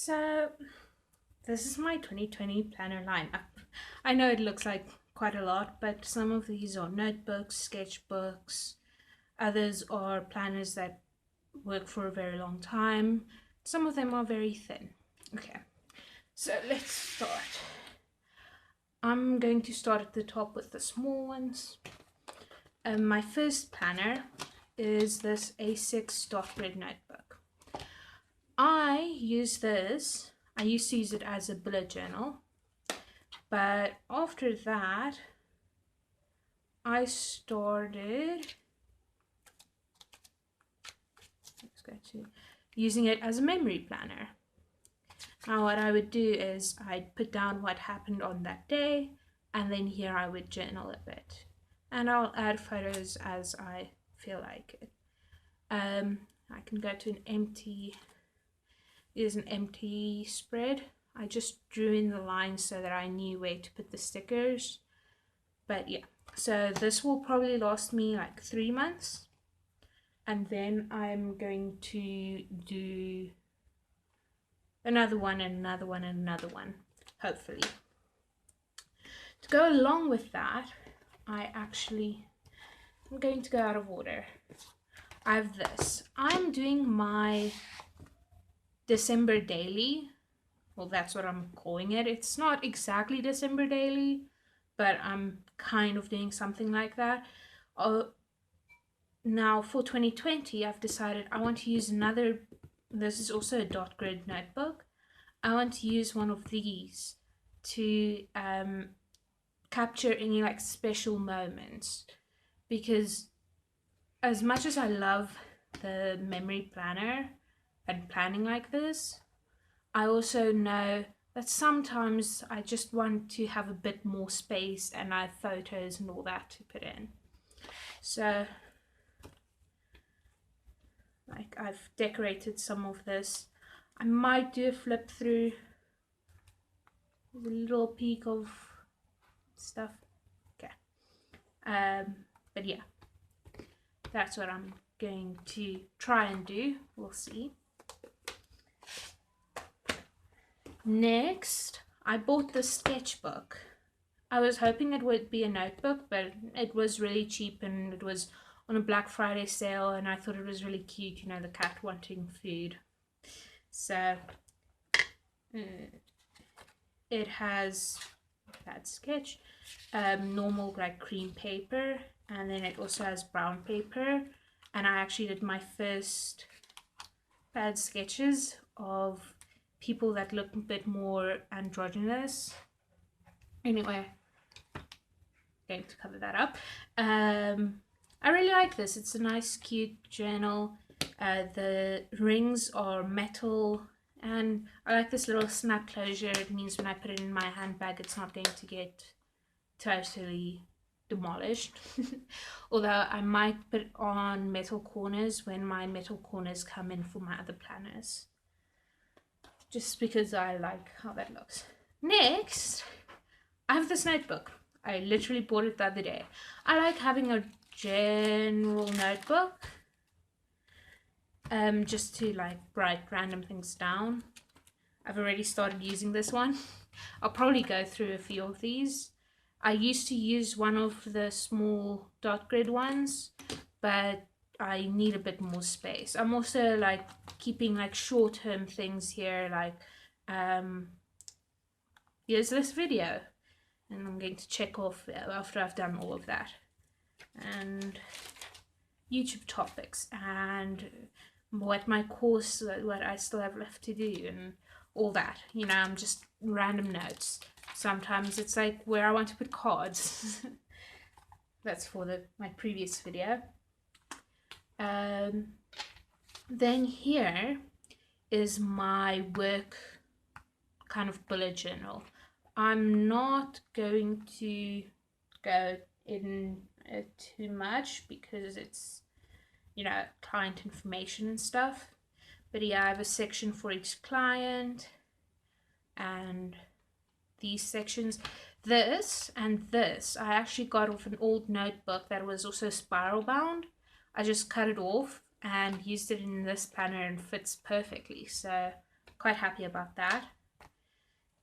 So this is my 2020 planner lineup. I know it looks like quite a lot, but some of these are notebooks, sketchbooks, others are planners that work for a very long time. Some of them are very thin. Okay, so let's start. I'm going to start at the top with the small ones. My first planner is this A6 dot grid notebook. I used to use it as a bullet journal, but after that I started using it as a memory planner. Now what I would do is I'd put down what happened on that day, and then here I would journal a bit, and I'll add photos as I feel like it. I can go to an empty spread. I just drew in the lines so that I knew where to put the stickers. But yeah, so this will probably last me like 3 months, and then I'm going to do another one and another one and another one, hopefully. To go along with that, I'm going to go out of order. I have this. I'm doing my December daily. Well, that's what I'm calling it. It's not exactly December daily, but I'm kind of doing something like that. Now for 2020, I've decided I want to use another. This is also a dot grid notebook. I want to use one of these to capture any like special moments, because as much as I love the memory planner and planning like this, I also know that sometimes I just want to have a bit more space and I have photos and all that to put in. So like I've decorated some of this. I might do a flip through with a little peek of stuff. Okay. But yeah, that's what I'm going to try and do. We'll see. Next, I bought the sketchbook. I was hoping it would be a notebook, but it was really cheap and it was on a Black Friday sale, and I thought it was really cute, you know, the cat wanting food. So it has that sketch, normal like cream paper, and then it also has brown paper, and I actually did my first pad sketches of people that look a bit more androgynous. Anyway, going to cover that up. I really like this. It's a nice cute journal. The rings are metal, and I like this little snap closure. It means when I put it in my handbag, it's not going to get totally demolished. Although I might put on metal corners when my metal corners come in for my other planners, just because I like how that looks. Next, I have this notebook. I literally bought it the other day. I like having a general notebook, just to like write random things down. I've already started using this one. I'll probably go through a few of these. I used to use one of the small dot grid ones, but I need a bit more space. I'm also like keeping like short-term things here, like here's this video, and I'm going to check off after I've done all of that, and YouTube topics, and what my course, what I still have left to do, and all that. You know, I'm just random notes. Sometimes it's like where I want to put cards. That's for my previous video. Then here is my work kind of bullet journal. I'm not going to go in it too much because it's, you know, client information and stuff. But yeah, I have a section for each client, and these sections. This and this I actually got off an old notebook that was also spiral bound. I just cut it off and used it in this planner and fits perfectly. So quite happy about that.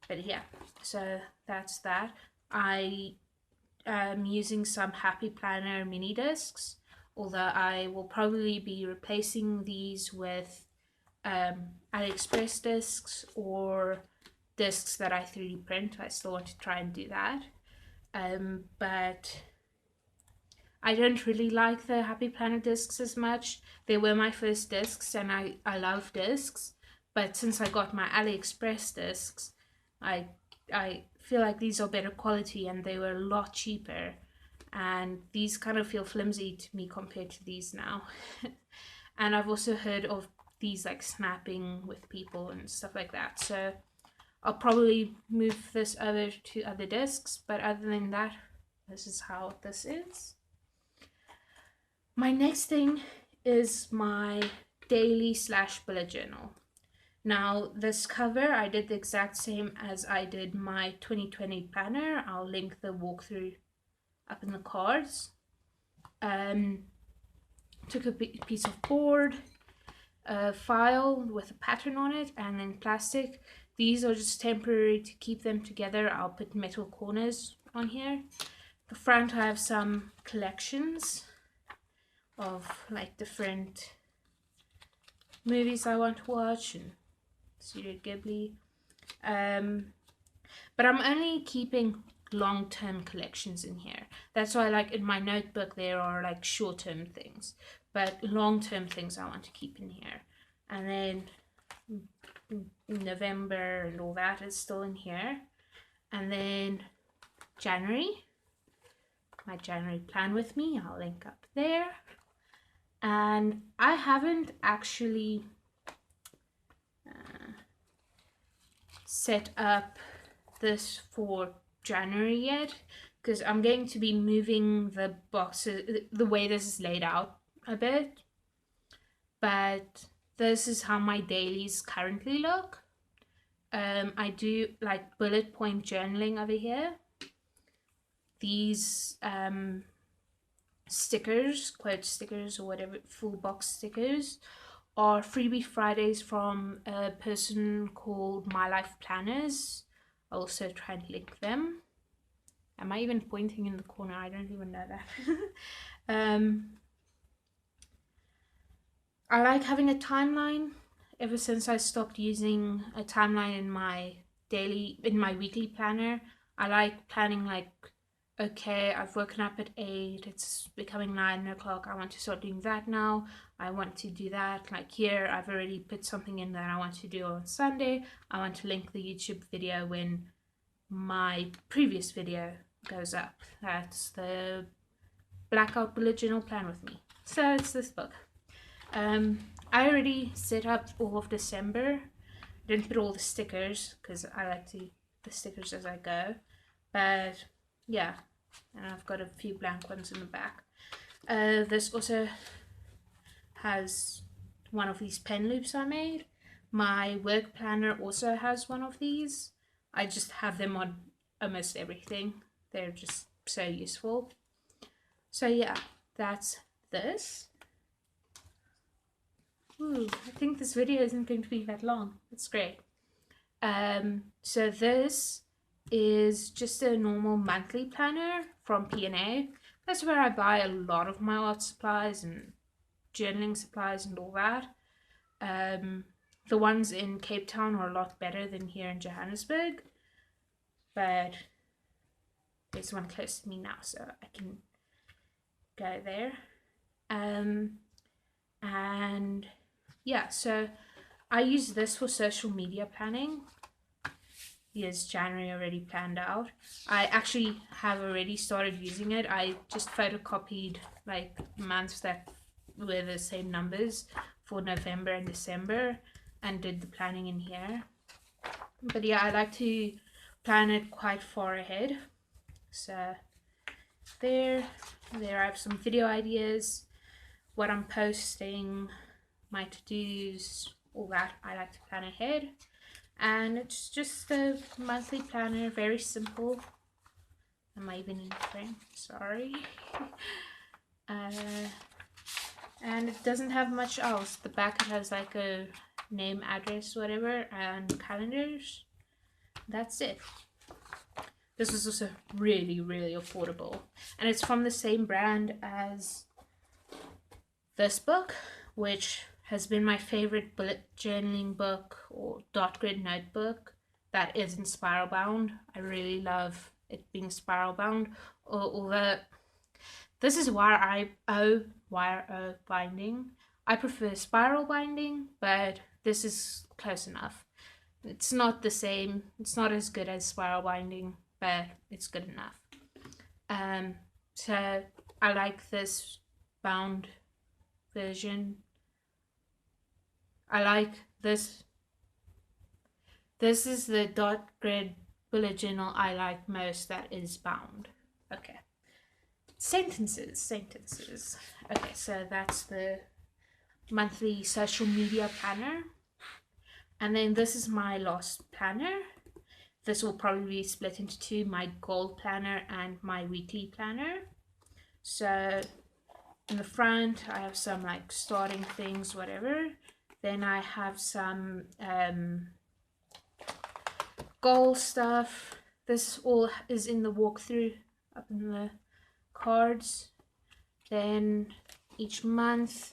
But yeah, so that's that. I am using some Happy Planner mini discs, although I will probably be replacing these with AliExpress discs or discs that I 3D print. I still want to try and do that. But I don't really like the Happy Planner discs as much. They were my first discs and I love discs. But since I got my AliExpress discs, I feel like these are better quality and they were a lot cheaper. And these kind of feel flimsy to me compared to these now. And I've also heard of these like snapping with people and stuff like that. So I'll probably move this over to other discs. But other than that, this is how this is. My next thing is my daily / bullet journal. Now this cover I did the exact same as I did my 2020 planner. I'll link the walkthrough up in the cards. Took a piece of board, a file with a pattern on it, and then plastic. These are just temporary to keep them together. I'll put metal corners on here. The front I have some collections of like different movies I want to watch and Studio Ghibli. But I'm only keeping long-term collections in here. That's why like in my notebook there are like short-term things, but long-term things I want to keep in here. And then November and all that is still in here. And then January, my January plan with me, I'll link up there. And I haven't actually set up this for January yet, because I'm going to be moving the boxes, the way this is laid out a bit. But this is how my dailies currently look. I do like bullet point journaling over here. These stickers, quote stickers or whatever, full box stickers, are freebie Fridays from a person called My Life Planners. I'll also try and link them. Am I even pointing in the corner? I don't even know that. I like having a timeline. Ever since I stopped using a timeline in my weekly planner, I like planning like, okay, I've woken up at 8, it's becoming 9 o'clock, I want to start doing that now, I want to do that. Like here, I've already put something in that I want to do on Sunday. I want to link the YouTube video when my previous video goes up. That's the Blackout Bullet Journal Plan with Me. So it's this book. I already set up all of December. Didn't put all the stickers because I like to the stickers as I go. But yeah, and I've got a few blank ones in the back. This also has one of these pen loops I made. My work planner also has one of these. I just have them on almost everything. They're just so useful. So yeah, that's this. Ooh, I think this video isn't going to be that long. That's great. So this is just a normal monthly planner from P&A. That's where I buy a lot of my art supplies and journaling supplies and all that. The ones in Cape Town are a lot better than here in Johannesburg, but there's one close to me now, so I can go there. And yeah, so I use this for social media planning. Here's January already planned out. I actually have already started using it. I just photocopied like months that were the same numbers for November and December and did the planning in here. But yeah, I like to plan it quite far ahead. So there I have some video ideas, what I'm posting, my to-dos, all that. I like to plan ahead. And it's just a monthly planner, very simple. Am I even in frame? Sorry. And it doesn't have much else. The back it has like a name, address, whatever, and calendars. That's it. This is also really, really affordable, and it's from the same brand as this book, which has been my favorite bullet journaling book or dot grid notebook that isn't spiral bound. I really love it being spiral bound, although this is wire O binding. I prefer spiral binding, but this is close enough. It's not the same, it's not as good as spiral binding, but it's good enough. So I like this bound version. I like this. This is the dot grid bullet journal I like most that is bound. Okay. Sentences. Okay, so that's the monthly social media planner. And then this is my last planner. This will probably be split into two, my goal planner and my weekly planner. So in the front, I have some like starting things, whatever. Then I have some goal stuff. This all is in the walkthrough up in the cards. Then each month,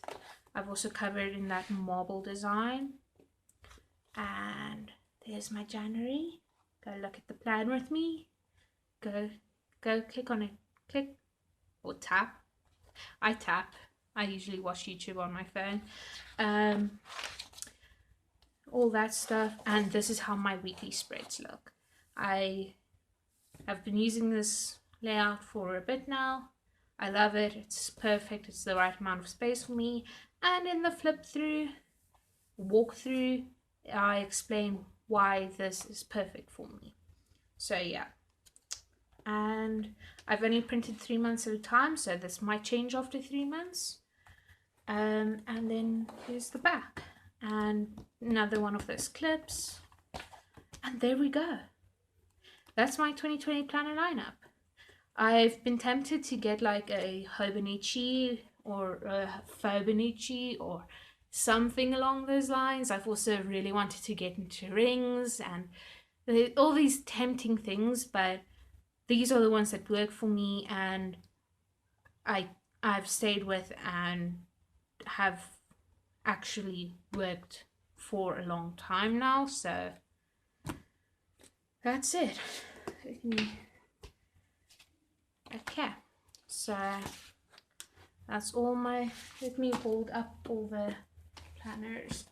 I've also covered in that marble design. And there's my January. Go look at the plan with me. Go click on it. Click or tap. I tap. I usually watch YouTube on my phone. All that stuff. And this is how my weekly spreads look. I have been using this layout for a bit now. I love it. It's perfect. It's the right amount of space for me. And in the flip through, walk through, I explain why this is perfect for me. So yeah, and I've only printed 3 months at a time, so this might change after 3 months. And then here's the back and another one of those clips, and there we go. That's my 2020 planner lineup. I've been tempted to get like a Hobonichi or a Fibonacci or something along those lines. I've also really wanted to get into rings and all these tempting things, but these are the ones that work for me and I've stayed with and have actually worked for a long time now. So that's it. Okay, so that's all my, let me hold up all the planners.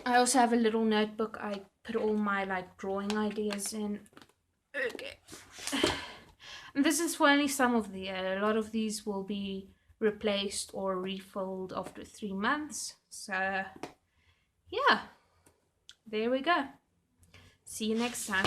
I also have a little notebook I put all my like drawing ideas in. Okay. And this is for only some of the year. A lot of these will be replaced or refilled after 3 months. So yeah, there we go. See you next time.